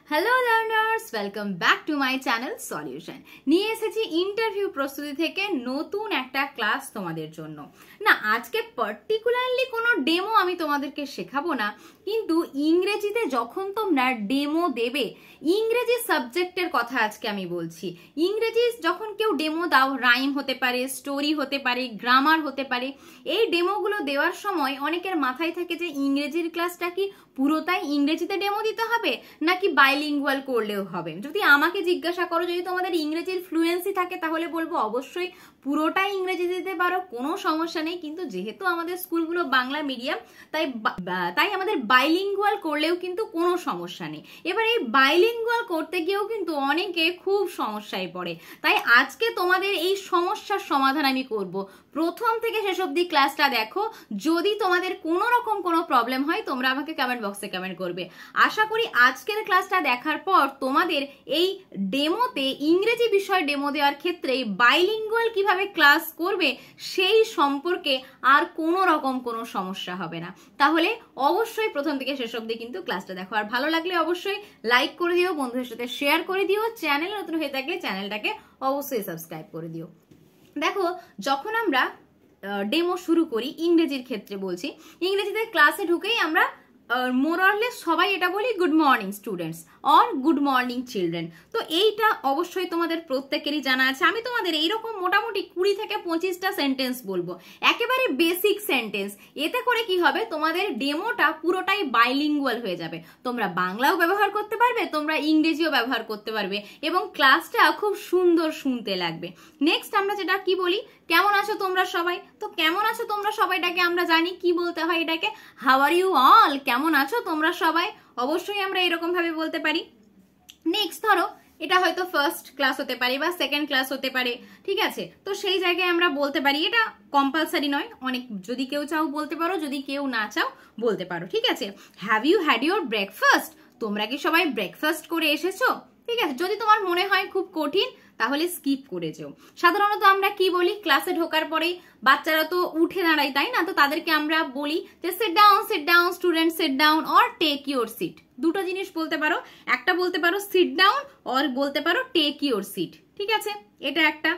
Hello learners, welcome back to my channel solution. নিয়ে এসেছি interview প্রস্তুতি থেকে নতুন একটা ক্লাস তোমাদের জন্য। না, আজকে পার্টিকুলারলি কোনো ডেমো আমি তোমাদেরকে শেখাবো না, কিন্তু ইংরেজিতে যখন তোমরা ডেমো দেবে, ইংরেজি সাবজেক্টের কথা আজকে আমি বলছি। ইংরেজি যখন কেউ ডেমো দাও, রাইম হতে পারে, স্টোরি হতে পারে, গ্রামার হতে পারে, এই ডেমোগুলো দেওয়ার সময় অনেকের মাথায় থাকে যে ইংরেজির ক্লাসটা কি পুরোটাই ইংরেজিতে ডেমো দিতে হবে নাকি বাইলিঙ্গুয়াল করলেও হবে। যদি আমাকে জিজ্ঞাসা করো, যদি তোমাদের ইংরেজির ফ্লুয়েন্সি থাকে তাহলে বলবো অবশ্যই পুরোটাই ইংরেজি দিতে পারো, কোনো সমস্যা নেই। কিন্তু যেহেতু আমাদের স্কুলগুলো বাংলা মিডিয়াম, তাই আমাদের বাইলিঙ্গুয়াল করলেও কিন্তু কোনো সমস্যা নেই। এবার এই বাইলিঙ্গুয়াল করতে গিয়েও কিন্তু অনেকে খুব সমস্যায় পড়ে, তাই আজকে তোমাদের এই সমস্যার সমাধান আমি করব। প্রথম থেকে শেষ অবধি ক্লাসটা দেখো। যদি তোমাদের কোনো রকম কোনো প্রবলেম হয় তোমরা আমাকে কমেন্ট বক্সে কমেন্ট করবে। আশা করি আজকের ক্লাসটা দেখার পর তোমাদের এই ডেমোতে, ইংরেজি বিষয় ডেমো দেওয়ার ক্ষেত্রে বাইলিঙ্গুয়াল কিভাবে ক্লাস করবে সেই সম্পর্কে আর কোনো রকম কোনো সমস্যা হবে না। তাহলে অবশ্যই প্রথম থেকে শেষ অবধি কিন্তু ক্লাসটা দেখো। আর ভালো লাগলে অবশ্যই লাইক করে দিও, বন্ধুদের সাথে শেয়ার করে দিও, চ্যানেল নতুন হয়ে থাকলে চ্যানেলটাকে অবশ্যই সাবস্ক্রাইব করে দিও। দেখো, যখন আমরা ডেমো শুরু করি, ইংরেজির ক্ষেত্রে বলছি, ইংরেজিতে ক্লাসে ঢুকেই আমরা মোরলেস সবাই এটা বলি good morning students or good morning children. তো এইটা অবশ্যই তোমাদের প্রত্যেকেরই জানা আছে। আমি তোমাদের এইরকম মোটামুটি 20 থেকে 25টা সেন্টেন্স বলবো, একেবারে বেসিক সেন্টেন্স। এতে করে কি হবে, তোমাদের ডেমোটা পুরোটাই বাইলিঙ্গুয়াল হয়ে যাবে। তোমরা বাংলাও ব্যবহার করতে পারবে, তোমরা ইংরেজিও ব্যবহার করতে পারবে, এবং ক্লাসটা খুব সুন্দর শুনতে লাগবে। নেক্সট আমরা যেটা কি বলি, কেমন আছো তোমরা সবাই। তো কেমন আছো তোমরা সবাইটাকে আমরা জানি কি বলতে হয়, এটাকে হাউ আর ইউ অল, কেমন আছো তোমরা সবাই, অবশ্যই আমরা এরকম ভাবে বলতে পারি। নেক্সট ধরো, এটা হয়তো ফার্স্ট ক্লাস হতে পারে বা সেকেন্ড ক্লাস হতে পারে, ঠিক আছে। তো সেই জায়গায় আমরা বলতে পারি, এটা কম্পালসারি নয়, অনেক যদি কেউ চাও বলতে পারো, যদি কেউ না চাও বলতে পারো, ঠিক আছে। Have you had your breakfast, তোমরা কি সবাই ব্রেকফাস্ট করে এসেছো, ঠিক আছে। যদি তোমার মনে হয় খুব কঠিন তাহলে স্কিপ করে যেও। সাধারণত আমরা কি বলি, ক্লাসে ঢোকার পরেই বাচ্চারা তো উঠে দাঁড়ায়, তাই না? তো তাদেরকে আমরা বলি যে sit down student sit down or take your seat. দুটো জিনিস বলতে পারো, একটা বলতে পারো সিট ডাউন অর বলতে পারো টেক ইউর সিট, ঠিক আছে। এটা একটা।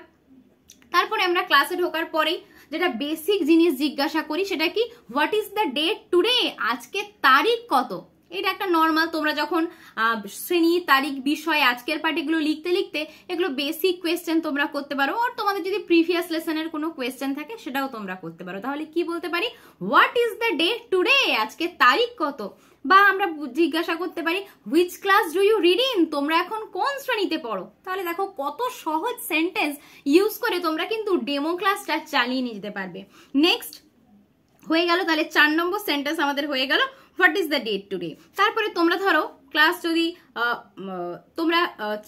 তারপরে আমরা ক্লাসে ঢোকার পরেই যেটা বেসিক জিনিস জিজ্ঞাসা করি, সেটা কি, what is the date today, আজকে তারিখ কত। এটা একটা নর্মাল, তোমরা যখন শ্রেণী, তারিখ, বিষয়, আজকের পার্টিগুলো লিখতে লিখতে এগুলো বেসিক কোয়েশ্চেন তোমরা করতে পারো। আর তোমাদের যদি প্রিভিয়াস লেসনের কোনো কোয়েশ্চেন থাকে সেটাও তোমরা করতে পারো। তাহলে কি বলতে পারি, what is the date today, আজকে তারিখ কত। বা আমরা জিজ্ঞাসা করতে পারি, which class do you read in, তোমরা এখন কোন শ্রেণীতে পড়ো। তাহলে দেখো কত সহজ সেন্টেন্স ইউজ করে তোমরা কিন্তু ডেমো ক্লাসটা চালিয়ে নিয়ে যেতে পারবে। নেক্সট হয়ে গেল, তাহলে 4 নম্বর সেন্টেন্স আমাদের হয়ে গেল, what is the date today. তারপরে তোমরা ধরো ক্লাস যদি তোমরা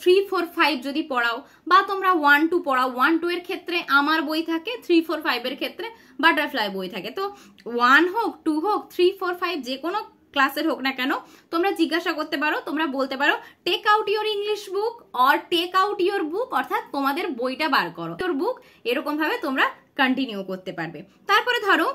3, 4, 5 যদি পড়াও, বা তোমরা 1, 2 পড়াও, 1, 2 এর ক্ষেত্রে আমার বই থাকে, 3, 4, 5 এর ক্ষেত্রে বাটারফ্লাই বই থাকে। তো 1 হোক, 2 হোক, 3, 4, 5 যে কোনো ক্লাসের হোক না কেন, তোমরা জিজ্ঞাসা করতে পারো, তোমরা বলতে পারো take out your English book or take out your book, অর্থাৎ তোমাদের বইটা বার করো, তোর বুক, এরকম ভাবে তোমরা কন্টিনিউ করতে পারবে। তারপরে ধরো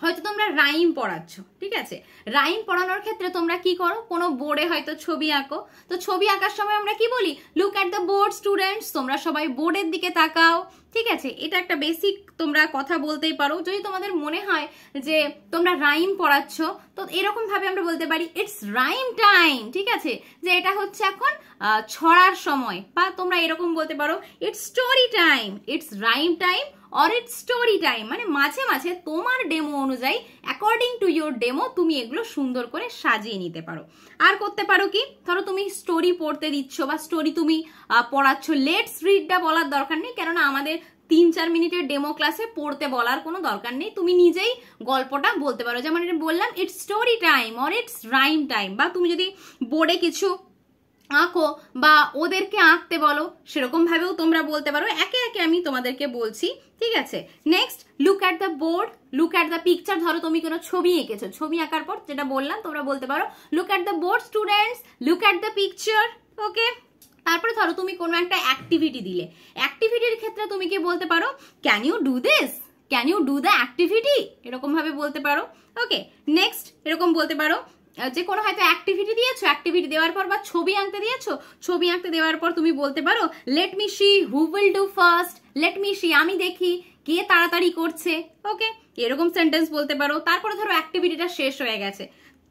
হয়তো তোমরা রাইম পড়াচ্ছ, ঠিক আছে। রাইম পড়ানোর ক্ষেত্রে তোমরা কি করো, কোনো বোর্ডে হয়তো ছবি আঁকো। তো ছবি আঁকার সময় আমরা কি বলি, look at the board students, তোমরা সবাই বোর্ডের দিকে তাকাও, ঠিক আছে। এটা একটা বেসিক তোমরা কথা বলতেই পারো। যদি তোমাদের মনে হয় যে তোমরা রাইম পড়াচ্ছ, তো এরকম ভাবে আমরা বলতে পারি ইটস রাইম টাইম, ঠিক আছে, যে এটা হচ্ছে এখন ছড়ার সময়। বা তোমরা এরকম বলতে পারো it's story time, it's rhyme time or it's story time. মানে মাঝে মাঝে তোমার ডেমো অনুযায়ী, অ্যাকর্ডিং টু ইউর ডেমো, তুমি এগুলো সুন্দর করে সাজিয়ে নিতে পারো। আর করতে পারো কি, ধরো তুমি স্টোরি পড়তে দিচ্ছ বা স্টোরি তুমি পড়াচ্ছ, লেটস রিডটা বলার দরকার নেই, কেননা আমাদের 3-4 মিনিটের ডেমো ক্লাসে পড়তে বলার কোনো দরকার নেই। তুমি নিজেই গল্পটা বলতে পারো, যেমন এটা বললাম it's story time or it's rhyme time. বা তুমি যদি বোর্ডে কিছু আঁকো বা ওদেরকে আঁকতে বলো, সেরকম ভাবেও তোমরা বলতে পারো। একে একে আমি তোমাদেরকে বলছি, ঠিক আছে। Next, look at the board, look at the picture. ধরো তুমি কোনো ছবি এঁকেছো, ছবি আঁকার পর যেটা বললাম তোমরা বলতে পারো look at the board students, look at the picture, okay. তারপরে ধরো তুমি কোনো একটা অ্যাক্টিভিটি দিলে, অ্যাক্টিভিটির ক্ষেত্রে তুমি কি বলতে পারো, can you do this, can you do the activity, এরকম ভাবে বলতে পারো, ওকে। নেক্সট এরকম বলতে পারো, যে কোনো হয়তো অ্যাক্টিভিটি দিয়েছো, অ্যাক্টিভিটি দেওয়ার পর বা ছবি আঁকতে দিয়েছো, ছবি আঁকতে দেওয়ার পর তুমি বলতে পারো let me see who will do first, let me see আমি দেখি কে তাড়াতাড়ি করছে। ওকে, এরকম সেন্টেন্স বলতে পারো। তারপরে ধরো অ্যাক্টিভিটিটা শেষ হয়ে গেছে,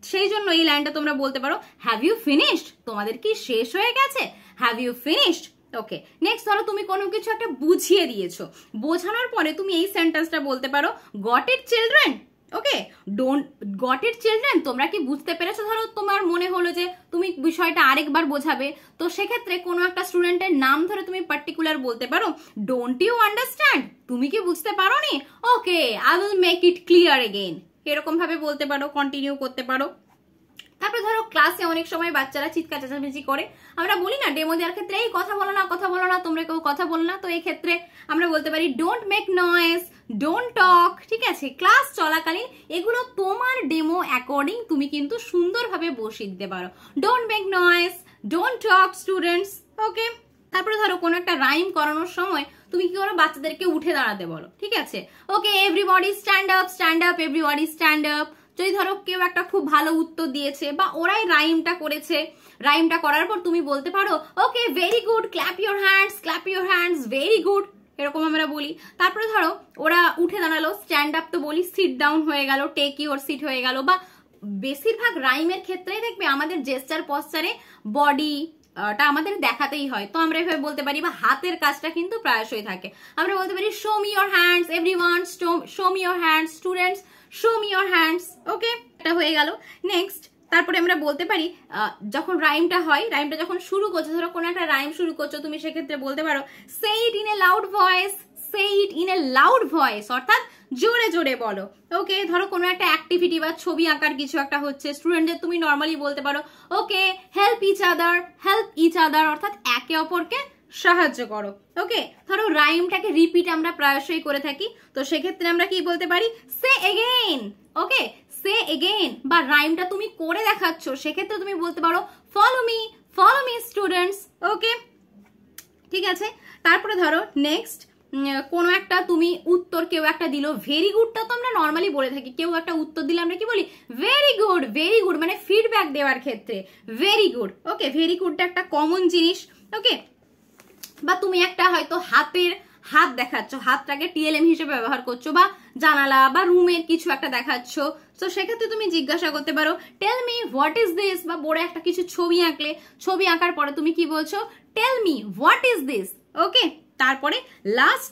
সেই জন্য এই লাইনটা তোমরা বলতে পারো হ্যাভ ইউ ফিনিশড, তোমাদের কি শেষ হয়ে গেছে, have you finished. Okay, next ধরো তুমি কোনো কিছু একটা বুঝিয়ে দিয়েছো, বোঝানোর পরে তুমি এই সেন্টেন্সটা বলতে পারো got it children. Okay, don't got it children, তোমরা কি বুঝতে পেরেছো? ধরো তোমার মনে হলো যে তুমি বিষয়টা আরেকবার বোঝাবে, তো সেক্ষেত্রে কোনো একটা স্টুডেন্টের নাম ধরে তুমি পার্টিকুলার বলতে পারো ডোন্ট ইউ আন্ডারস্ট্যান্ড, তুমি কি বুঝতে পারো নি? Okay, I will make it clear again, এরকম ভাবে বলতে পারো, কন্টিনিউ করতে পারো। তারপরে ধরো ক্লাসে অনেক সময় বাচ্চারা চিৎকার চেঁচামেচি করে, আমরা বলি না ডেমো দেওয়ার ক্ষেত্রে এই কথা বলো না, কথা বলো না, তোমরা কেউ কথা বলো না, তো এই ক্ষেত্রে আমরা বলতে পারি ডোন্ট মেক নয়েজ, ডোন্ট টক। ঠিক আছে, ক্লাস চলাকালীন এগুলো তোমার ডেমো অ্যাকর্ডিং তুমি কিন্তু সুন্দরভাবে বসিয়ে দিতে পারো, don't make noise, don't talk students. Okay, তারপরে ধরো কোনো একটা রাইম করানোর সময় তুমি কি করো, বাচ্চাদেরকে উঠে দাঁড়াতে বলো। ঠিক আছে, okay everybody stand up, stand up, everybody stand up. যদি ধরো কেউ একটা খুব ভালো উত্তর দিয়েছে বা ওরাই রাইমটা করেছে, রাইমটা করার পর তুমি বলতে পারো okay very good, clap your hands, clap your hands, very good, এরকম আমরা বলি। তারপরে ধরো ওরা উঠে দাঁড়ালো, স্ট্যান্ড আপ তো বলি, সিট ডাউন হয়ে গেল, টেক ইউর সিট হয়ে গেল। বা বেশিরভাগ রাইমের ক্ষেত্রেই দেখবে আমাদের জেস্টার পশ্চারে বডি টা আমাদের দেখাতেই হয়, তো আমরা এভাবে বলতে পারি। বা হাতের কাজটা কিন্তু প্রায়শই থাকে, আমরা বলতে পারি show me your hands, everyone show me your hands, students show me your hands. Okay, এটা হয়ে গেল। নেক্সট তারপরে আমরা বলতে পারি যখন রাইমটা হয়, রাইমটা যখন শুরু করছো, ধরো কোনো একটা রাইম শুরু করছো তুমি, সেক্ষেত্রে বলতে পারো say it in a loud voice, say it in a loud voice, অর্থাৎ জোরে জোরে বলো। ওকে, ধরো কোনো একটা অ্যাক্টিভিটি বা ছবি আঁকার কিছু একটা হচ্ছে, স্টুডেন্টদের তুমি নর্মালি বলতে পারো okay help each other, help each other, অর্থাৎ একে অপরকে সাহায্য করো। ওকে, ধরো রাইমটাকে রিপিট আমরা প্রায়শই করে থাকি, তো সেক্ষেত্রে আমরা কি বলতে পারি সে এগেইন। ওকে, সে এগেইন। বা রাইমটা তুমি করে দেখাচ্ছ, সেক্ষেত্রে তুমি বলতে পারো ফলো মি স্টুডেন্টস। ওকে, ঠিক আছে। তারপরে ধরো নেক্সট কোনো একটা তুমি উত্তর কেউ একটা দিল, ভেরি গুডটা তো আমরা নর্মালি বলে থাকি, কেউ একটা উত্তর দিলে আমরা কি বলি ভেরি গুড, ভেরি গুড, মানে ফিডব্যাক দেওয়ার ক্ষেত্রে ভেরি গুড। ওকে, ভেরি গুডটা একটা কমন জিনিস। ওকে, বা তুমি একটা হয়তো হাত দেখাচ্ছ, হাতটাকে টিএলএম হিসেবে ব্যবহার করছো, বা জানালা বা রুমের কিছু একটা দেখাচ্ছ, তো সেক্ষেত্রে তুমি জিজ্ঞাসা করতে পারো tell me what is this. বা বড় একটা কিছু ছবি আঁকলে, ছবি আঁকার পরে তুমি কি বলছো tell me what is this. Okay, তারপরে লাস্ট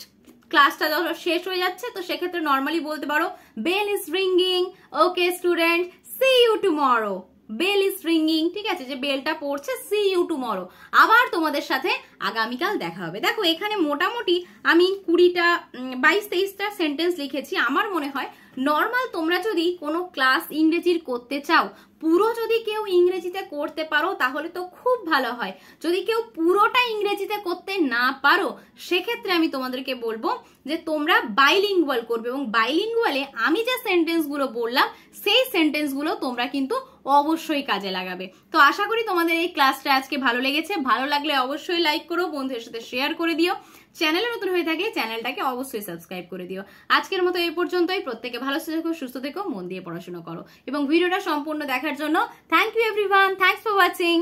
ক্লাসটা যখন শেষ হয়ে যাচ্ছে, তো সেক্ষেত্রে নর্মালি বলতে পারো bell is ringing, okay student see you tomorrow, bell is ringing. ঠিক আছে, যে বেলটা পড়ছে, সি ইউ টুমরো, আবার তোমাদের সাথে আগামীকাল দেখা হবে। দেখো এখানে মোটামুটি আমি 22-23টা সেন্টেন্স লিখেছি। আমার মনে হয় নর্মাল তোমরা যদি কোনো ক্লাস ইংরেজির করতে চাও, পুরো যদি কেউ ইংরেজিতে করতে পারো তাহলে তো খুব ভালো হয়। যদি কেউ পুরোটা ইংরেজিতে করতে না পারো, সেক্ষেত্রে আমি তোমাদেরকে বলবো যে তোমরা বাইলিঙ্গুয়াল করবে, এবং বাইলিঙ্গুয়ালে আমি যে সেন্টেন্সগুলো বললাম সেই সেন্টেন্সগুলো তোমরা কিন্তু অবশ্যই কাজে লাগাবে। তো আশা করি তোমাদের এই ক্লাসটা আজকে ভালো লেগেছে। ভালো লাগলে অবশ্যই লাইক করো, বন্ধুদের সাথে শেয়ার করে দিও। চ্যানেলে নতুন হয়ে থাকলে চ্যানেলটাকে অবশ্যই সাবস্ক্রাইব করে দিও। আজকের মতো এই পর্যন্তই। প্রত্যেকে ভালো থেকো, সুস্থ থেকো, মন দিয়ে পড়াশোনা করো, এবং ভিডিওটা সম্পূর্ণ দেখার জন্য thank you everyone, thanks for watching.